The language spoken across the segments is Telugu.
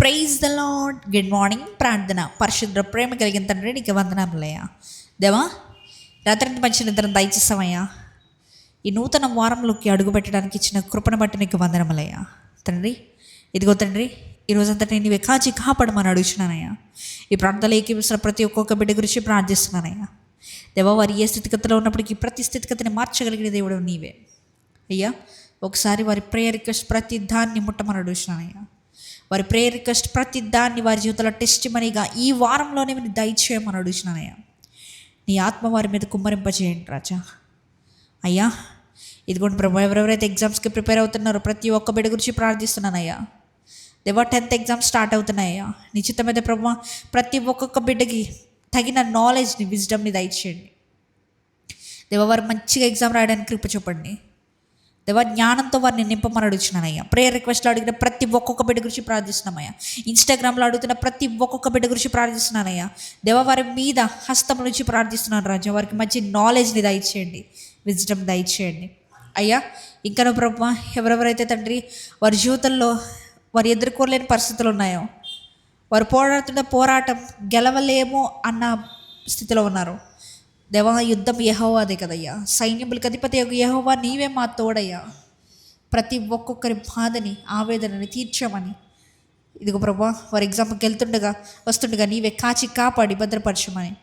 Praise the Lord. Good morning. ప్రార్థన. పరిశుద్ధ ప్రేమ కలిగిన తండ్రి నీకు వందనాములయ్యా. దేవా, రాత్రి మంచి నిద్ర దయచేసామయ్యా. ఈ నూతన వారంలోకి అడుగుపెట్టడానికి ఇచ్చిన కృపను బట్టి నీకు వందనములయ్యా. తండ్రి, ఇదిగో తండ్రి, ఈరోజంతా నేను నీవే కాచి కాపాడమని అడుగుతున్నానయ్యా. ఈ ప్రాంతాలు ఏకీవిస్తున్న ప్రతి ఒక్కొక్క బిడ్డ గురించి ప్రార్థిస్తున్నానయ్యా. దేవా, వారి ఏ స్థితిగతిలో ఉన్నప్పటికీ ప్రతి స్థితిగతిని మార్చగలిగిన దేవుడు నీవే అయ్యా. ఒకసారి వారి ప్రేయర్ రిక్వెస్ట్ ప్రతి దాన్ని ముట్టమని అడుగుతున్నానయ్యా. వారి ప్రేయర్ రిక్వెస్ట్ ప్రతి దాన్ని వారి జీవితంలో టెస్ట్ మనీగా ఈ వారంలోనే మీరు దయచేయమని అడుగుతున్నానయ్యా. నీ ఆత్మ వారి మీద కుమ్మరింపజేయండి రాజా. అయ్యా, ఇదిగోండి ప్రభు, ఎవరెవరైతే ఎగ్జామ్స్కి ప్రిపేర్ అవుతున్నారో ప్రతి ఒక్క బిడ్డ గురించి ప్రార్థిస్తున్నానయ్యా. దేవా, 10th ఎగ్జామ్స్ స్టార్ట్ అవుతున్నాయ్యా. నిశ్చితమైతే ప్రభు, ప్రతి ఒక్కొక్క బిడ్డకి తగిన నాలెడ్జ్ని, విజ్డమ్ని దయచేయండి. దేవా, వారు మంచిగా ఎగ్జామ్ రాయడానికి కృప చూపండి. దేవా, జ్ఞానంతో వారిని నింపమని అడుగుతున్నానయ్యా. ప్రేయర్ రిక్వెస్ట్లో అడిగిన ప్రతి ఒక్కొక్క బిడ్డ గురించి ప్రార్థిస్తున్నామయ్యా. ఇన్స్టాగ్రామ్లో అడుగుతున్న ప్రతి ఒక్కొక్క బిడ్డ గురించి ప్రార్థిస్తున్నానయ్యా. దేవా, వారి మీద హస్తం నుంచి ప్రార్థిస్తున్నాను రాజా. వారికి మంచి నాలెడ్జ్ని దయచేయండి, విజ్డమ్ దయచేయండి అయ్యా. ఇంకా ప్రభు, ఎవరెవరైతే తండ్రి వారి జీవితంలో వారు ఎదుర్కోలేని పరిస్థితులు ఉన్నాయో, వారు పోరాడుతున్న పోరాటం గెలవలేమో అన్న స్థితిలో ఉన్నారు. దేవా, యుద్ధం యెహోవాదే కదయ్యా. సైన్యములకు అధిపతి యెహోవా నీవే మా తోడయ్యా. ప్రతి ఒక్కొక్కరి బాధని, ఆవేదనని తీర్చమని ఇదిగో ప్రభా, వారి ఎగ్జామ్కి వస్తుండగా నీవే కాచి కాపాడి భద్రపరచమని,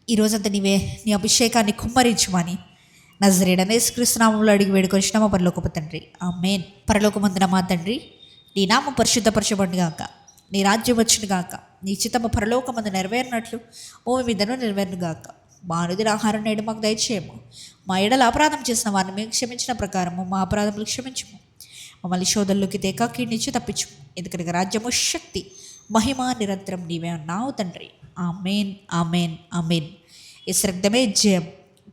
ఈరోజంతా నీవే నీ అభిషేకాన్ని కుమ్మరించమని నజరేయుడైన యేసుక్రీస్తు నామములో అడిగి వేడుకొనిచున్నాము పరలోకపు తండ్రి, ఆమేన్. పరలోకమందున మా తండ్రి, నీ నామం పరిశుద్ధపరచబడునుగాక, నీ రాజ్యం వచ్చునుగాక, నీ చిత్తము పరలోకమందు నెరవేరినట్లు భూమి మీదను నెరవేరునుగాక. మా అనుదిన ఆహారం నేడు మాకు దయచేయము. మా ఎడల అపరాధం చేసిన వారిని మేము క్షమించిన ప్రకారము మా అపరాధములు క్షమించము. మమ్మల్ని శోధనలోకి తేక కీడు నుంచి తప్పించము. ఎందుకనగా రాజ్యము, శక్తి, మహిమ నిరంతరం నీవే ఉన్నావు తండ్రి, ఆమేన్, ఆమేన్, ఆమేన్. యేసు రక్తమే జయం,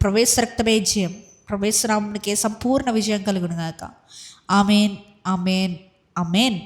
ప్రవేశ రక్తమే జయం. ప్రవేశ నామమునకే సంపూర్ణ విజయం కలుగునుగాక. ఆమేన్, ఆమేన్, ఆమేన్.